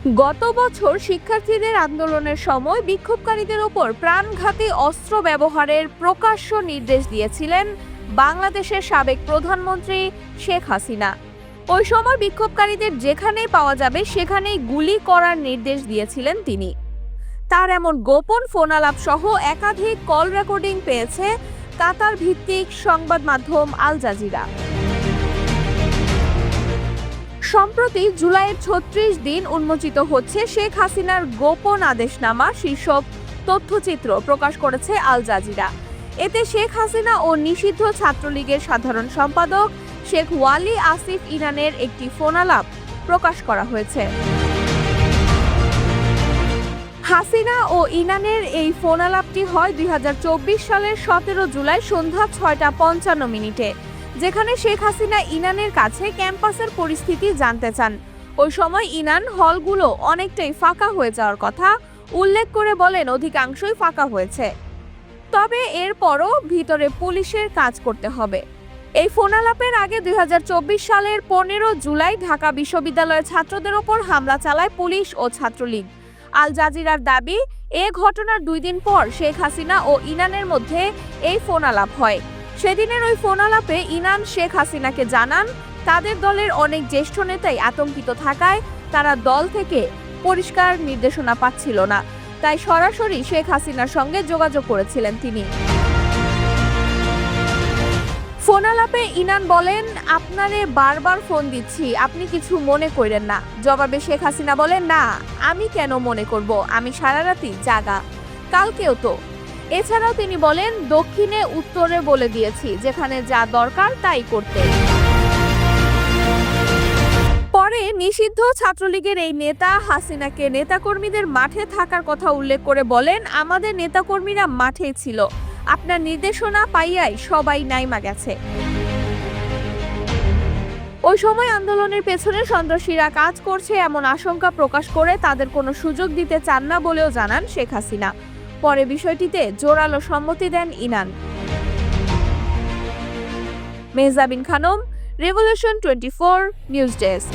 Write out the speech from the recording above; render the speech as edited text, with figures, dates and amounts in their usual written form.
গত বছর শিক্ষার্থীদের আন্দোলনের সময় বিক্ষোভকারীদের ওপর প্রাণঘাতী অস্ত্র ব্যবহারের প্রকাশ্য নির্দেশ দিয়েছিলেন বাংলাদেশের সাবেক প্রধানমন্ত্রী শেখ হাসিনা। ওই সময় বিক্ষোভকারীদের যেখানেই পাওয়া যাবে সেখানেই গুলি করার নির্দেশ দিয়েছিলেন তিনি। তার এমন গোপন ফোনালাপ সহ একাধিক কল রেকর্ডিং পেয়েছে কাতার ভিত্তিক সংবাদ মাধ্যম আল জাজিরা। সম্প্রতি জুলাইয়ের ৩৬ দিন উন্মোচিত হচ্ছে শেখ হাসিনার গোপন আদেশনামা শীর্ষক তথ্যচিত্র প্রকাশ করেছে আল জাজিরা। এতে শেখ হাসিনা ও নিষিদ্ধ ছাত্রলীগের সাধারণ সম্পাদক শেখ ওয়ালি আসিফ ইনানের একটি ফোনালাপ প্রকাশ করা হয়েছে। হাসিনা ও ইনানের এই ফোনালাপটি হয় ২০২৪ সালের ১৭ জুলাই সন্ধ্যা ৬টা ৫৫ মিনিটে, যেখানে শেখ হাসিনা ইনানের কাছে ক্যাম্পাসের পরিস্থিতি জানতে চান। ওই সময় ইনান হলগুলো অনেকটাই ফাঁকা হয়ে যাওয়ার কথা উল্লেখ করে বলেন অধিকাংশই ফাঁকা হয়েছে, তবে এরপরও ভিতরে পুলিশের কাজ করতে হবে। এই ফোনালাপের আগে ২০২৪ সালের ১৫ জুলাই ঢাকা বিশ্ববিদ্যালয়ের ছাত্রদের ওপর হামলা চালায় পুলিশ ও ছাত্রলীগ। আল জাজিরার দাবি, এ ঘটনার ২ দিন পর শেখ হাসিনা ও ইনানের মধ্যে এই ফোনালাপ হয়। সেদিনের ওই ফোনালাপে ইনান শেখ হাসিনাকে জানান তাদের দলের অনেক জ্যেষ্ঠ নেতাই আতঙ্কিত থাকায় তারা দল থেকে পরিষ্কার নির্দেশনা পাচ্ছিল না, তাই সরাসরি শেখ হাসিনার সঙ্গে যোগাযোগ করেছিলেন তিনি। ফোনালাপে ইনান বলেন, আপনারে বারবার ফোন দিচ্ছি, আপনি কিছু মনে করেন না। জবাবে শেখ হাসিনা বলেন, না আমি কেন মনে করব, আমি সারা রাতই জাগা, কালকেও তো। এছাড়াও তিনি বলেন, দক্ষিণে উত্তরে বলে দিয়েছি, যেখানে যা দরকার তাই করতে। পরে নিষিদ্ধ ছাত্রলীগের এই নেতা হাসিনাকে নেতাকর্মীদের মাঠে থাকার কথা উল্লেখ করে বলেন, আমাদের নেতাকর্মীরা মাঠেই ছিল, আপনার নির্দেশনা পাইয়াই সবাই নাইমা গেছে। ওই সময় আন্দোলনের পেছনে সন্ত্রাসীরা কাজ করছে এমন আশঙ্কা প্রকাশ করে তাদের কোনো সুযোগ দিতে চান না বলেও জানান শেখ হাসিনা। পরে বিষয়টিতে জোরালো সম্মতি দেন Inan. Mehjabin Khanam, revolution 24 news desk.